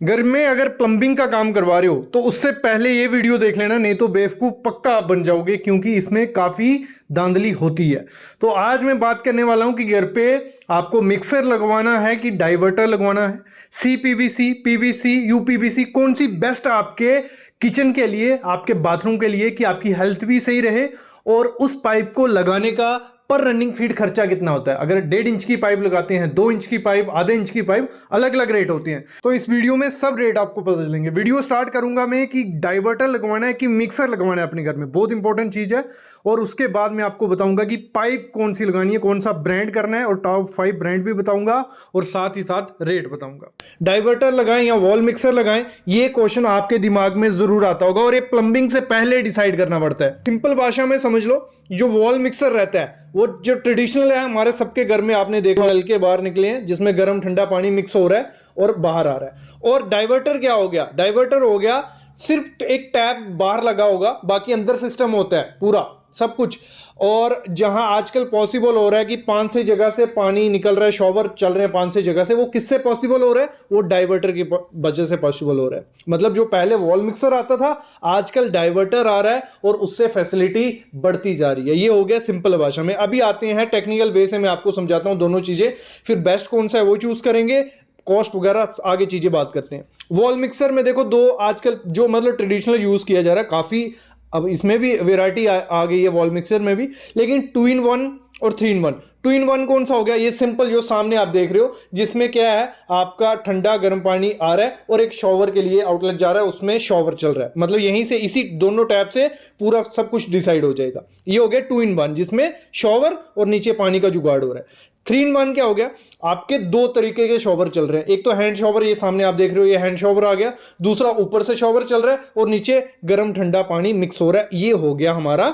घर में अगर प्लम्बिंग का काम करवा रहे हो तो उससे पहले ये वीडियो देख लेना, नहीं तो बेवकूफ़ पक्का आप बन जाओगे, क्योंकि इसमें काफ़ी धांधली होती है। तो आज मैं बात करने वाला हूं कि घर पे आपको मिक्सर लगवाना है कि डाइवर्टर लगवाना है, CPVC, PVC, UPVC, कौन सी बेस्ट आपके किचन के लिए, आपके बाथरूम के लिए, कि आपकी हेल्थ भी सही रहे। और उस पाइप को लगाने का पर रनिंग फीट खर्चा कितना होता है। अगर 1.5 इंच की पाइप लगाते हैं, 2 इंच की पाइप, आधे इंच की पाइप, अलग अलग रेट होते हैं। तो इस वीडियो में सब रेट आपको पता चलेंगे। वीडियो स्टार्ट करूंगा मैं कि डाइवर्टर लगवाना है कि मिक्सर लगवाना है अपने घर में, बहुत इंपॉर्टेंट चीज है। और उसके बाद मैं आपको बताऊंगा कि पाइप कौन सी लगानी है, कौन सा ब्रांड करना है, और टॉप 5 ब्रांड भी बताऊंगा और साथ ही साथ रेट बताऊंगा। डाइवर्टर लगाएं या वॉल मिक्सर लगाएं, ये क्वेश्चन आपके दिमाग में जरूर आता होगा और ये प्लम्बिंग से पहले डिसाइड करना पड़ता है। सिंपल भाषा में समझ लो, जो वॉल मिक्सर रहता है वो जो ट्रेडिशनल है हमारे सबके घर में, आपने देखा नल के बाहर निकले हैं जिसमें गर्म ठंडा पानी मिक्स हो रहा है और बाहर आ रहा है। और डाइवर्टर क्या हो गया? डाइवर्टर हो गया सिर्फ एक टैप बाहर लगा होगा, बाकी अंदर सिस्टम होता है पूरा सब कुछ। और जहां आजकल पॉसिबल हो रहा है कि 5-6 जगह से पानी निकल रहा है, शॉवर चल रहे हैं 5-6 जगह से, वो किससे पॉसिबल हो रहा है? वो डाइवर्टर की वजह से पॉसिबल हो रहा है। मतलब जो पहले वॉल मिक्सर आता था, आजकल डाइवर्टर आ रहा है और उससे फैसिलिटी बढ़ती जा रही है। ये हो गया सिंपल भाषा में। अभी आते हैं टेक्निकल वे से, मैं आपको समझाता हूं दोनों चीजें, फिर बेस्ट कौन सा है वो चूज करेंगे, कॉस्ट वगैरह आगे चीजें बात करते हैं। वॉल मिक्सर में देखो दो आजकल जो मतलब ट्रेडिशनल यूज किया जा रहा है, काफी अब इसमें भी वेराइटी आ गई है वॉल मिक्सर में भी, लेकिन 2-in-1 और 3-in-1। 2-in-1 कौन सा हो गया? ये सिंपल जो सामने आप देख रहे हो, जिसमें क्या है, आपका ठंडा गर्म पानी आ रहा है और एक शॉवर के लिए आउटलेट जा रहा है, उसमें शॉवर चल रहा है। मतलब यहीं से इसी दोनों टैप से पूरा सब कुछ डिसाइड हो जाएगा। ये हो गया 2-in-1, जिसमें शॉवर और नीचे पानी का जुगाड़ हो रहा है। 3-in-1 क्या हो गया? आपके दो तरीके के शॉवर चल रहे हैं। एक तो हैंड शॉवर, ये सामने आप देख रहे हो, ये हैंड शॉवर आ गया। दूसरा ऊपर से शॉवर चल रहा है और नीचे गर्म ठंडा पानी मिक्स हो रहा है। ये हो गया हमारा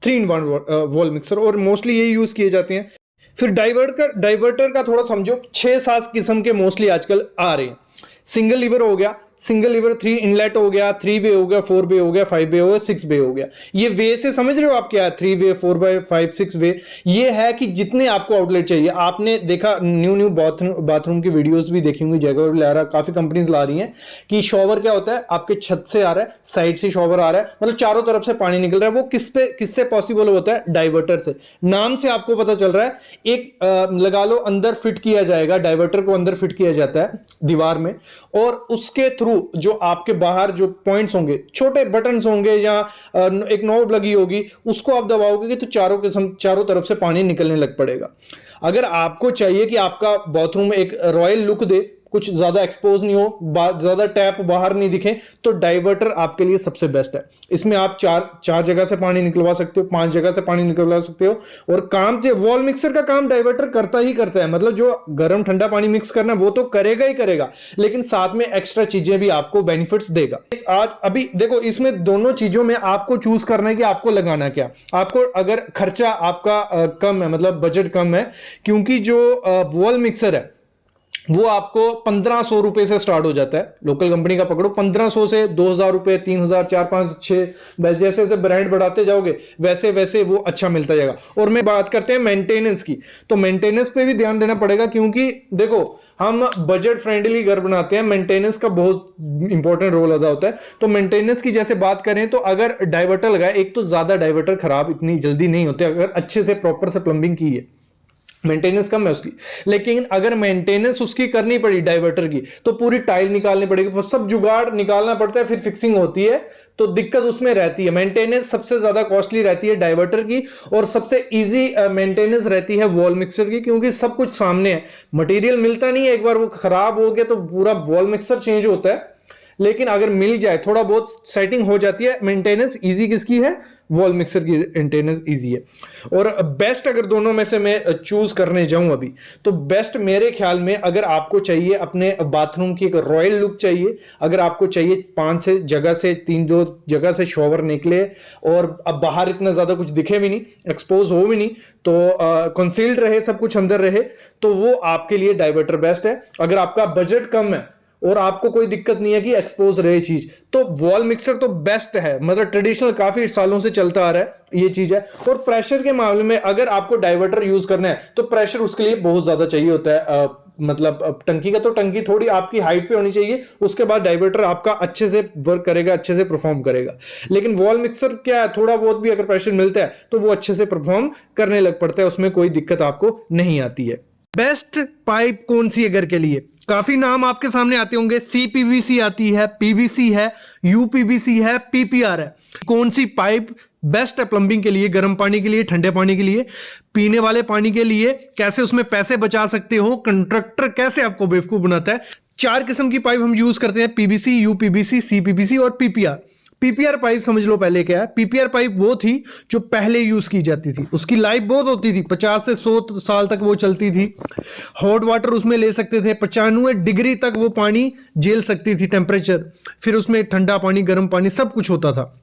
3-in-1 वॉल मिक्सर, और मोस्टली ये यूज किए जाते हैं। फिर डाइवर्टर का थोड़ा समझो, 6-7 किस्म के मोस्टली आजकल आ रहे हैं। सिंगल लीवर हो गया, सिंगल लीवर 3 इनलेट हो गया, 3 वे हो गया, 4 वे हो गया, 5 वे हो गया, 6 वे हो गया। ये वे से समझ रहे हो आप क्या है? 3 वे, 4 वे, 5, 6 वे। ये है कि जितने आपको आउटलेट चाहिए। आपने देखा न्यू बाथरूम की वीडियोस भी देखी होंगी, जगह ला रहा, काफी कंपनीज ला रही हैं कि शॉवर क्या होता है, आपके छत से आ रहा है, साइड से शॉवर आ रहा है, मतलब चारों तरफ से पानी निकल रहा है। वो किससे पॉसिबल होता है? डाइवर्टर से। नाम से आपको पता चल रहा है। एक लगा लो अंदर फिट किया जाएगा, डाइवर्टर को अंदर फिट किया जाता है दीवार में, और उसके थ्रू जो आपके बाहर जो पॉइंट्स होंगे, छोटे बटन्स होंगे या एक नॉब लगी होगी, उसको आप दबाओगे तो चारों तरफ से पानी निकलने लग पड़ेगा। अगर आपको चाहिए कि आपका बाथरूम एक रॉयल लुक दे, कुछ ज्यादा एक्सपोज नहीं हो, ज्यादा टैप बाहर नहीं दिखे, तो डाइवर्टर आपके लिए सबसे बेस्ट है। इसमें आप चार जगह से पानी निकलवा सकते हो, 5 जगह से पानी निकलवा सकते हो। और काम वॉल मिक्सर का काम डाइवर्टर करता ही करता है। मतलब जो गर्म ठंडा पानी मिक्स करना वो तो करेगा ही करेगा, लेकिन साथ में एक्स्ट्रा चीजें भी आपको बेनिफिट्स देगा। आज अभी देखो, इसमें दोनों चीजों में आपको चूज करना है कि आपको लगाना क्या। आपको अगर खर्चा आपका कम है, मतलब बजट कम है, क्योंकि जो वॉल मिक्सर है वो आपको 1500 रुपए से स्टार्ट हो जाता है। लोकल कंपनी का पकड़ो, 1500 से 2000 रुपए, 3000, 4, 5, 6, जैसे जैसे ब्रांड बढ़ाते जाओगे वैसे वैसे वो अच्छा मिलता जाएगा। और मैं बात करते हैं मेंटेनेंस की, तो मेंटेनेंस पे भी ध्यान देना पड़ेगा, क्योंकि देखो हम बजट फ्रेंडली घर बनाते हैं, मेंटेनेंस का बहुत इंपॉर्टेंट रोल अदा होता है। तो मेंटेनेंस की जैसे बात करें तो अगर डाइवर्टर लगाए, एक तो ज्यादा डाइवर्टर खराब इतनी जल्दी नहीं होते अगर अच्छे से प्रॉपर से प्लम्बिंग की है, मेंटेनेंस कम है उसकी। लेकिन अगर मेंटेनेंस उसकी करनी पड़ी डाइवर्टर की, तो पूरी टाइल निकालनी पड़ेगी, सब जुगाड़ निकालना पड़ता है, फिर फिक्सिंग होती है, तो दिक्कत उसमें रहती है। मेंटेनेंस सबसे ज्यादा कॉस्टली रहती है डाइवर्टर की, और सबसे इजी मेंटेनेंस रहती है वॉल मिक्सर की, क्योंकि सब कुछ सामने है, मटेरियल मिलता नहीं है। एक बार वो खराब हो गया तो पूरा वॉल मिक्सर चेंज होता है, लेकिन अगर मिल जाए थोड़ा बहुत सेटिंग हो जाती है। मेंटेनेंस इजी किसकी है? वॉल मिक्सर की मेंटेनेंस इजी है। और बेस्ट अगर दोनों में से मैं चूज करने जाऊं अभी, तो बेस्ट मेरे ख्याल में, अगर आपको चाहिए अपने बाथरूम की एक रॉयल लुक चाहिए, अगर आपको चाहिए 5 जगह से 3-2 जगह से शॉवर निकले और अब बाहर इतना ज्यादा कुछ दिखे भी नहीं, एक्सपोज हो भी नहीं, तो कंसील्ड रहे, सब कुछ अंदर रहे, तो वो आपके लिए डाइवर्टर बेस्ट है। अगर आपका बजट कम है और आपको कोई दिक्कत नहीं है कि एक्सपोज रहे चीज, तो वॉल मिक्सर तो बेस्ट है। मतलब ट्रेडिशनल काफी सालों से चलता आ रहा है ये चीज है। और प्रेशर के मामले में अगर आपको डाइवर्टर यूज करना है तो प्रेशर उसके लिए बहुत ज्यादा चाहिए होता है। मतलब टंकी का, तो टंकी थोड़ी आपकी हाइट पे होनी चाहिए, उसके बाद डाइवर्टर आपका अच्छे से वर्क करेगा, अच्छे से परफॉर्म करेगा। लेकिन वॉल मिक्सर क्या है, थोड़ा बहुत भी अगर प्रेशर मिलता है तो वो अच्छे से परफॉर्म करने लग पड़ता है, उसमें कोई दिक्कत आपको नहीं आती है। बेस्ट पाइप कौन सी है घर के लिए? काफी नाम आपके सामने आते होंगे, सीपीवीसी आती है, पीवीसी है, यूपीवीसी है, पीपीआर है। कौन सी पाइप बेस्ट है प्लंबिंग के लिए, गर्म पानी के लिए, ठंडे पानी के लिए, पीने वाले पानी के लिए? कैसे उसमें पैसे बचा सकते हो, कंट्रैक्टर कैसे आपको बेवकूफ बनाता है? 4 किस्म की पाइप हम यूज करते हैं, पीवीसी, यूपीवीसी, सीपीवीसी और पीपीआर। पीपीआर पाइप समझ लो पहले क्या है। पीपीआर पाइप वो थी जो पहले यूज की जाती थी, उसकी लाइफ बहुत होती थी, 50 से 100 साल तक वो चलती थी। हॉट वाटर उसमें ले सकते थे, 95 डिग्री तक वो पानी झेल सकती थी टेम्परेचर, फिर उसमें ठंडा पानी, गर्म पानी सब कुछ होता था।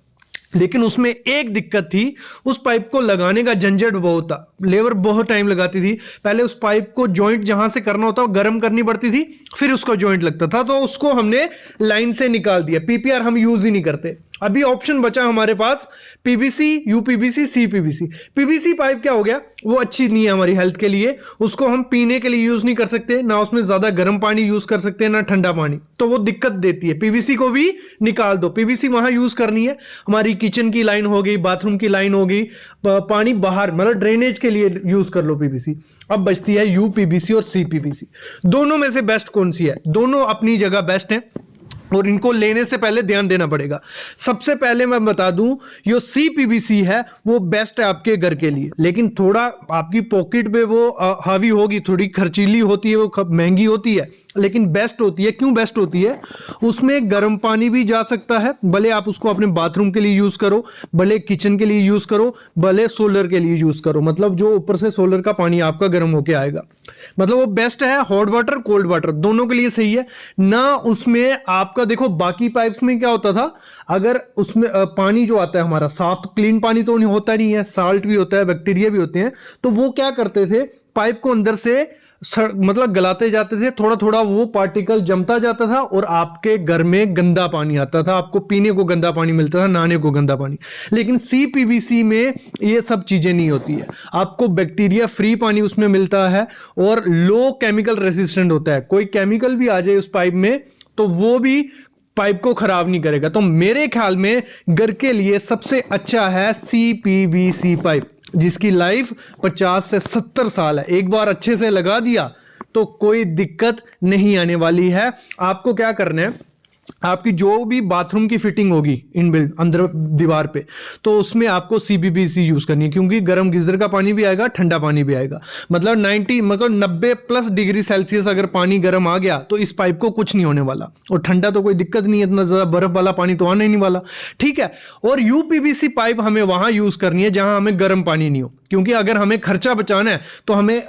लेकिन उसमें एक दिक्कत थी, उस पाइप को लगाने का झंझट बहुत था, लेबर बहुत टाइम लगाती थी। पहले उस पाइप को जॉइंट जहां से करना होता गर्म करनी पड़ती थी, फिर उसको जॉइंट लगता था, तो उसको हमने लाइन से निकाल दिया। पीपीआर हम यूज ही नहीं करते। अभी ऑप्शन बचा हमारे पास PVC, UPVC, CPVC. PVC pipe क्या हो गया, वो अच्छी नहीं है हमारी हेल्थ के लिए, उसको हम पीने के लिए यूज नहीं कर सकते, ना उसमें ज्यादा गर्म पानी यूज कर सकते हैं, ना ठंडा पानी, तो वो दिक्कत देती है। पीवीसी को भी निकाल दो। पीवीसी वहां यूज करनी है हमारी किचन की लाइन हो गई, बाथरूम की लाइन हो गई, पानी बाहर मतलब ड्रेनेज के लिए यूज कर लो पीवीसी। अब बचती है यूपीवीसी और सीपीवीसी। दोनों में से बेस्ट कौन सी है? दोनों अपनी जगह बेस्ट है और इनको लेने से पहले ध्यान देना पड़ेगा। सबसे पहले मैं बता दूं, जो सीपीवीसी है वो बेस्ट है आपके घर के लिए, लेकिन थोड़ा आपकी पॉकेट पे वो हावी होगी, थोड़ी खर्चीली होती है, वो महंगी होती है, लेकिन बेस्ट होती है। क्यों बेस्ट होती है? उसमें गर्म पानी भी जा सकता है, भले आप उसको अपने बाथरूम के लिए यूज करो, भले किचन के लिए यूज करो, भले सोलर के लिए यूज करो, मतलब जो ऊपर से सोलर का पानी आपका गर्म होके आएगा, मतलब वो बेस्ट है। हॉट वाटर, कोल्ड वाटर दोनों के लिए सही है ना। उसमें आपका देखो बाकी पाइप्स में क्या होता था, अगर उसमें पानी जो आता है हमारा साफ क्लीन पानी तो नहीं होता, नहीं है, साल्ट भी होता है, बैक्टीरिया भी होते हैं, तो वो क्या करते थे, पाइप को अंदर से मतलब गलाते जाते थे, थोड़ा थोड़ा वो पार्टिकल जमता जाता था और आपके घर में गंदा पानी आता था, आपको पीने को गंदा पानी मिलता था, नहाने को गंदा पानी। लेकिन सीपीवीसी में ये सब चीजें नहीं होती है, आपको बैक्टीरिया फ्री पानी उसमें मिलता है और लो केमिकल रेसिस्टेंट होता है। कोई केमिकल भी आ जाए उस पाइप में तो वो भी पाइप को खराब नहीं करेगा। तो मेरे ख्याल में घर के लिए सबसे अच्छा है सीपीवीसी पाइप, जिसकी लाइफ 50 से 70 साल है। एक बार अच्छे से लगा दिया तो कोई दिक्कत नहीं आने वाली है। आपको क्या करना है, आपकी जो भी बाथरूम की फिटिंग होगी इनबिल्ट अंदर दीवार पे, तो उसमें आपको सीपीवीसी यूज करनी है, क्योंकि गर्म गीजर का पानी भी आएगा, ठंडा पानी भी आएगा। मतलब 90 प्लस डिग्री सेल्सियस अगर पानी गर्म आ गया तो इस पाइप को कुछ नहीं होने वाला, और ठंडा तो कोई दिक्कत नहीं है, इतना ज्यादा बर्फ वाला पानी तो आने नहीं वाला, ठीक है। और यूपीवीसी पाइप हमें वहां यूज करनी है जहां हमें गर्म पानी नहीं हो, क्योंकि अगर हमें खर्चा बचाना है तो हमें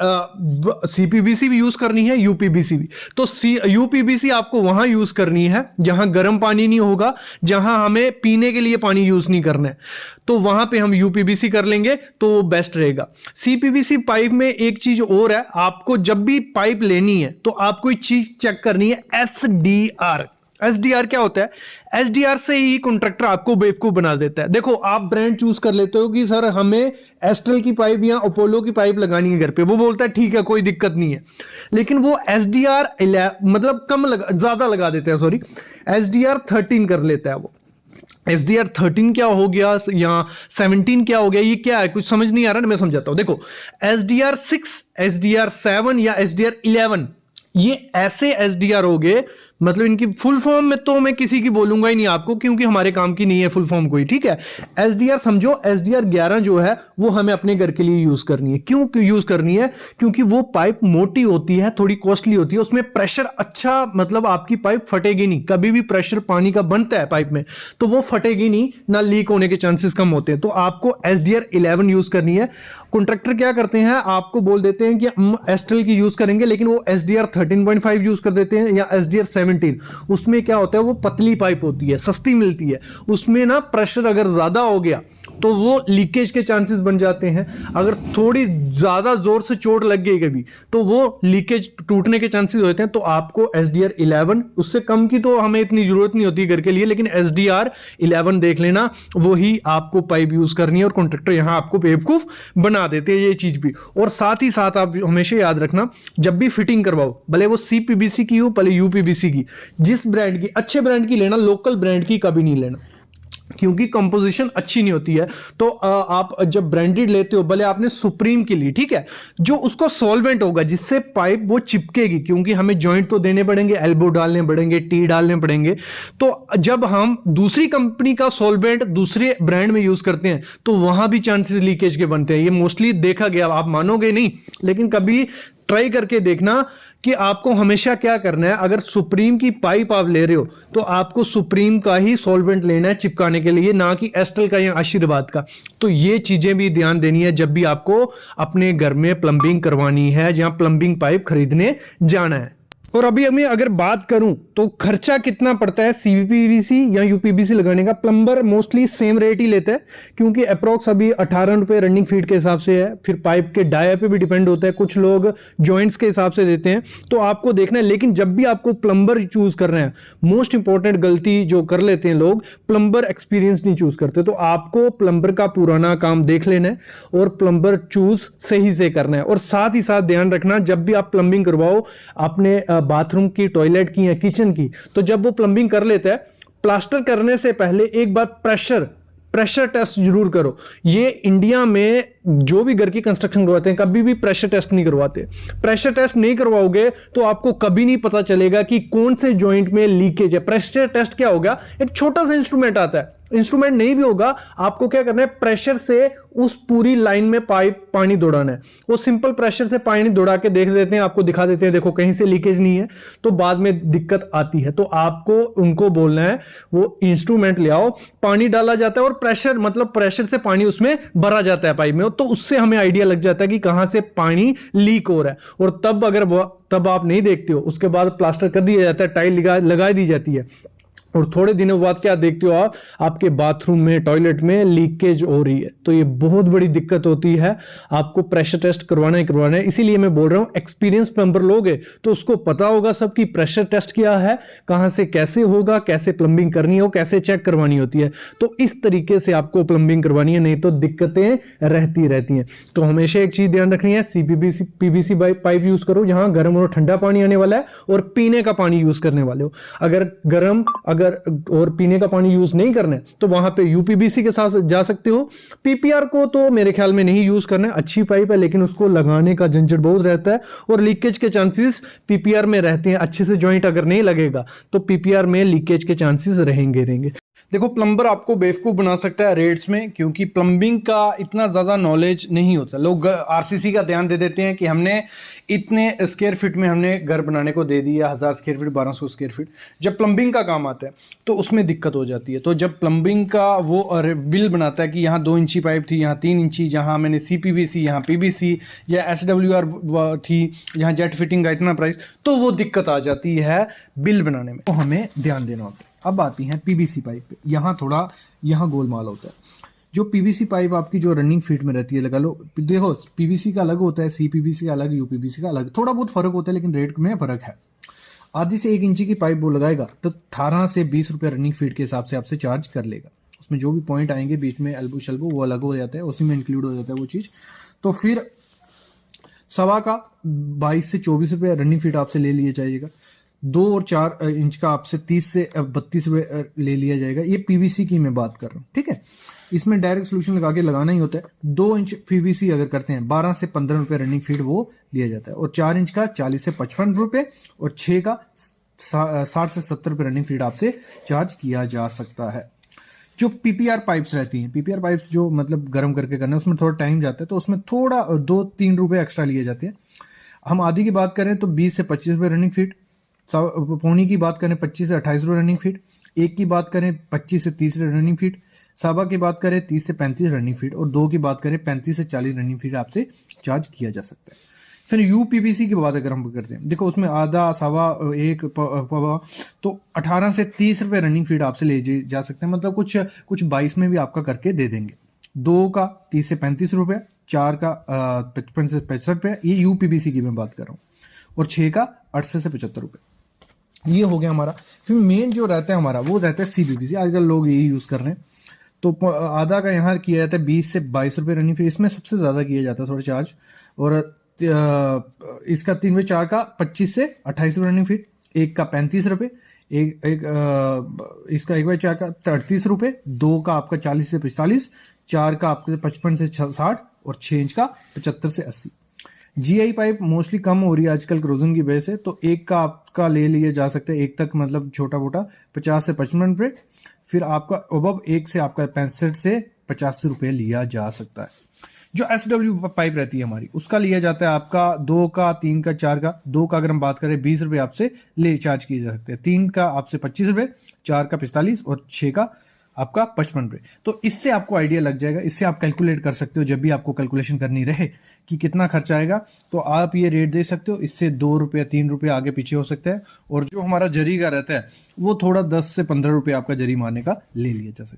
सीपीवीसी भी यूज करनी है, यूपीवीसी भी। तो यूपीवीसी आपको वहां यूज करनी है जहां गर्म पानी नहीं होगा, जहां हमें पीने के लिए पानी यूज नहीं करना है, तो वहां पे हम यूपीवीसी कर लेंगे तो वो बेस्ट रहेगा। सीपीवीसी पाइप में एक चीज और है, आपको जब भी पाइप लेनी है तो आपको एक चीज चेक करनी है, एसडीआर। एसडीआर क्या होता है? एसडीआर से ही कॉन्ट्रैक्टर आपको बेवकूफ बना देता है। देखो आप ब्रांड चूज कर लेते हो कि सर हमें एस्ट्रल की पाइप या अपोलो की पाइप लगानी है घर पे, वो बोलता है ठीक है कोई दिक्कत नहीं है, लेकिन वो एसडीआर मतलब ज्यादा लगा देता है, सॉरी एसडीआर 13 कर लेता है वो। एसडीआर 13 क्या हो गया या 17 क्या हो गया, ये क्या है कुछ समझ नहीं आ रहा ना, मैं समझाता हूं। देखो एसडीआर 6, एसडीआर 7 या एसडीआर 11, ये ऐसे एसडीआर हो गए, मतलब इनकी फुल फॉर्म में तो मैं किसी की बोलूंगा ही नहीं आपको, क्योंकि हमारे काम की नहीं है फुल फॉर्म कोई, ठीक है। एसडीआर समझो, एसडीआर 11 जो है वो हमें अपने घर के लिए यूज करनी है। क्यों यूज करनी है? क्योंकि वो पाइप मोटी होती है, थोड़ी कॉस्टली होती है, उसमें प्रेशर अच्छा, मतलब आपकी पाइप फटेगी नहीं। कभी भी प्रेशर पानी का बनता है पाइप में तो वो फटेगी नहीं, ना लीक होने के चांसेस कम होते हैं। तो आपको एसडीआर 11 यूज करनी है। कॉन्ट्रैक्टर क्या करते हैं, आपको बोल देते हैं कि हम एस्ट्रल की यूज करेंगे, लेकिन वो एसडीआर 13.5 यूज कर देते हैं या एसडीआर 7 17, उसमें क्या होता है, वो पतली पाइप होती है, सस्ती मिलती है, उसमें ना प्रेशर अगर ज्यादा हो गया तो वो लीकेज के चांसेस बन जाते हैं। अगर थोड़ी ज्यादा जोर से चोट लग गई कभी तो वो लीकेज टूटने के चांसेस होते हैं। तो आपको SDR 11, उससे कम की तो हमें इतनी जरूरत नहीं होती घर के लिए, लेकिन SDR 11 देख लेना, वही आपको पाइप यूज करनी है। और कॉन्ट्रैक्टर यहां आपको बेवकूफ बना देते हैं ये चीज भी। और साथ ही साथ आप हमेशा याद रखना, जब भी फिटिंग करवाओ, भले वो CPVC की हो भले UPVC की, जिस ब्रांड की, अच्छे ब्रांड की लेना, लोकल ब्रांड की कभी नहीं लेना, क्योंकि कंपोजिशन अच्छी नहीं होती है। तो आप जब ब्रांडेड लेते हो, भले आपने सुप्रीम की ली, ठीक है, जो उसको सॉल्वेंट होगा जिससे पाइप वो चिपकेगी, क्योंकि हमें जॉइंट तो देने पड़ेंगे, एल्बो डालने पड़ेंगे, टी डालने पड़ेंगे। तो जब हम दूसरी कंपनी का सॉल्वेंट दूसरे ब्रांड में यूज करते हैं तो वहां भी चांसेस लीकेज के बनते हैं। ये मोस्टली देखा गया, आप मानोगे नहीं, लेकिन कभी ट्राई करके देखना कि आपको हमेशा क्या करना है। अगर सुप्रीम की पाइप आप ले रहे हो तो आपको सुप्रीम का ही सॉल्वेंट लेना है चिपकाने के लिए, ना कि एस्टल का या आशीर्वाद का। तो ये चीजें भी ध्यान देनी है जब भी आपको अपने घर में प्लम्बिंग करवानी है, जहां प्लम्बिंग पाइप खरीदने जाना है। और अभी हमें अगर बात करूं तो खर्चा कितना पड़ता है CPVC या UPVC लगाने का। प्लम्बर मोस्टली सेम रेट ही लेता है, क्योंकि अप्रोक्स अभी 18 रुपए रनिंग फीट के हिसाब से है। फिर पाइप के डाया पे भी डिपेंड होता है, कुछ लोग जॉइंट्स के हिसाब से देते हैं, तो आपको देखना है। लेकिन जब भी आपको प्लम्बर चूज कर रहे हैं, मोस्ट इंपॉर्टेंट गलती जो कर लेते हैं लोग, प्लम्बर एक्सपीरियंस नहीं चूज करते। तो आपको प्लम्बर का पुराना काम देख लेना है और प्लम्बर चूज सही से करना है। और साथ ही साथ ध्यान रखना, जब भी आप प्लम्बिंग करवाओ अपने बाथरूम की, टॉयलेट की या किचन की, तो जब वो प्लम्बिंग कर लेता है, प्लास्टर करने से पहले एक बार प्रेशर टेस्ट जरूर करो। ये इंडिया में जो भी घर की कंस्ट्रक्शन करवाते हैं कभी भी प्रेशर टेस्ट नहीं करवाते। प्रेशर टेस्ट नहीं करवाओगे तो आपको कभी नहीं पता चलेगा कि कौन से जॉइंट में लीकेज है। प्रेशर टेस्ट क्या होगा, एक छोटा सा इंस्ट्रूमेंट आता है, इंस्ट्रूमेंट नहीं भी होगा, आपको क्या करना है, प्रेशर से उस पूरी लाइन में पाइप पानी दौड़ाना है। वो सिंपल प्रेशर से पानी दौड़ा के देख देते हैं, आपको दिखा देते हैं, देखो कहीं से लीकेज नहीं है, तो बाद में दिक्कत आती है। तो आपको उनको बोलना है वो इंस्ट्रूमेंट ले आओ, पानी डाला जाता है और प्रेशर, मतलब प्रेशर से पानी उसमें भरा जाता है पाइप में, तो उससे हमें आइडिया लग जाता है कि कहां से पानी लीक हो रहा है। और तब आप नहीं देखते हो, उसके बाद प्लास्टर कर दिया जाता है, टाइल लगा दी जाती है, और थोड़े दिनों बाद क्या देखते हो आप, आपके बाथरूम में, टॉयलेट में लीकेज हो रही है। तो ये बहुत बड़ी दिक्कत होती है, आपको प्रेशर टेस्ट करवाना ही करवाना है। इसीलिए मैं बोल रहा हूं, एक्सपीरियंस प्लम्बर लोगे तो उसको पता होगा सब कि प्रेशर टेस्ट क्या है, कहां से कैसे होगा, कैसे प्लम्बिंग करनी हो, कैसे चेक करवानी होती है। तो इस तरीके से आपको प्लम्बिंग करवानी है, नहीं तो दिक्कतें रहती हैं। तो हमेशा एक चीज ध्यान रखनी है, PVC पाइप यूज करो जहां गर्म और ठंडा पानी आने वाला है, और पीने का पानी यूज करने वाले हो। अगर और पीने का पानी यूज नहीं करना है तो वहां पे UPVC के साथ जा सकते हो। PPR को तो मेरे ख्याल में नहीं यूज करना है, अच्छी पाइप है लेकिन उसको लगाने का झंझट बहुत रहता है और लीकेज के चांसेस PPR में रहते हैं। अच्छे से जॉइंट अगर नहीं लगेगा तो PPR में लीकेज के चांसेस रहेंगे। देखो, प्लम्बर आपको बेवकूफ़ बना सकता है रेट्स में, क्योंकि प्लम्बिंग का इतना ज़्यादा नॉलेज नहीं होता। लोग RCC का ध्यान दे देते हैं कि हमने इतने स्क्वायर फीट में हमने घर बनाने को दे दिया, 1000 स्क्वायर फीट, 1200 स्क्वायर फीट। जब प्लम्बिंग का काम आता है तो उसमें दिक्कत हो जाती है। तो जब प्लम्बिंग का वो बिल बनाता है कि यहाँ 2 इंची पाइप थी, यहाँ 3 इंची, जहाँ मैंने CPVC, यहाँ PVC या SWR थी, यहाँ जेट फिटिंग का इतना प्राइस, तो वो दिक्कत आ जाती है बिल बनाने में, तो हमें ध्यान देना होता है। अब आती हैं PVC पाइप पे, यहाँ गोलमाल होता है। जो PVC पाइप आपकी जो रनिंग फीट में रहती है, लगा लो, देखो PVC का अलग होता है, CPVC का अलग, UPVC का अलग, थोड़ा बहुत फर्क होता है लेकिन रेट में फर्क है। आधी से 1 इंची की पाइप वो लगाएगा तो 18 से 20 रुपये रनिंग फीट के हिसाब से आपसे चार्ज कर लेगा। उसमें जो भी पॉइंट आएंगे बीच में, एल्बो शल्बो, वो अलग हो जाता है, उसी में इंक्लूड हो जाता है वो चीज़। तो फिर सवा का 22 से 24 रुपये रनिंग फीट आपसे ले लिया जाएगा। 2 और 4 इंच का आपसे 30 से 32 रुपये ले लिया जाएगा। ये PVC की मैं बात कर रहा हूँ, ठीक है। इसमें डायरेक्ट सोल्यूशन लगा के लगाना ही होता है। 2 इंच PVC अगर करते हैं 12 से 15 रुपये रनिंग फीट वो लिया जाता है, और 4 इंच का 40 से 55 रुपये, और 6 का 60 से 70 रुपये रनिंग फीट आपसे चार्ज किया जा सकता है। जो PPR पाइप्स रहती हैं, PPR पाइप्स जो मतलब गर्म करके करना है, उसमें थोड़ा टाइम जाता है, तो उसमें थोड़ा 2-3 रुपये एक्स्ट्रा लिए जाते हैं। हम आधी की बात करें तो 20 से 25 रुपये रनिंग फीट, पौनी की बात करें 25 से 28 रुपये रनिंग फीट, एक की बात करें 25 से 30 रनिंग फीट, साबा की बात करें 30 से 35 रनिंग फीट, और 2 की बात करें 35 से 40 रनिंग फीट आपसे चार्ज किया जा सकता है। फिर यूपीवीसी की बात अगर हम करते हैं, देखो उसमें आधा सवा एक पवा, तो 18 से 30 रुपए रनिंग फीड आपसे ले जा सकते हैं, मतलब कुछ 22 में भी आपका करके दे देंगे। 2 का 30 से 35 रुपये, 4 का 55 से 65 रुपये, ये यूपीवीसी की मैं बात कर रहा हूँ, और 6 का 68 से 75 रुपये। ये हो गया हमारा। फिर मेन जो रहता है हमारा वो रहता है सीपीवीसी, आजकल लोग यही यूज़ कर रहे हैं। तो आधा का यहाँ किया जाता है 20 से 22 रुपये रनिंग फीस, इसमें सबसे ज़्यादा किया जाता है थोड़ा चार्ज। और इसका 3/4 का 25 से 28 रुपये रनिंग फीट, 1 का 35 रुपये, इसका 1/4 का 38 रुपये, 2 का आपका 40 से 45, 4 का आपके 55 से 60, और 6 इंच का 75 से 80। जीआई पाइप मोस्टली कम हो रही है आजकल क्रोजन की वजह से, तो 1 का आपका ले लिए जा सकते हैं, 1 तक मतलब छोटा मोटा 50 से 55 रुपये। फिर आपका अबव 1 से आपका 65 से 85 रुपये लिया जा सकता है। जो SW पाइप रहती है हमारी, उसका लिया जाता है आपका 2 का 3 का 4 का। 2 का अगर हम बात करें 20 रुपये आपसे ले चार्ज किए जा सकते हैं, 3 का आपसे 25 रुपये, 4 का 45, और 6 का आपका 55 रुपये। तो इससे आपको आइडिया लग जाएगा, इससे आप कैलकुलेट कर सकते हो जब भी आपको कैलकुलेशन करनी रहे कि कितना खर्चा आएगा, तो आप ये रेट दे सकते हो। इससे 2 रुपये 3 रुपये आगे पीछे हो सकता है। और जो हमारा जरी का रहता है वो थोड़ा 10 से 15 रुपये आपका जरी मारने का ले लिया जा सकता है।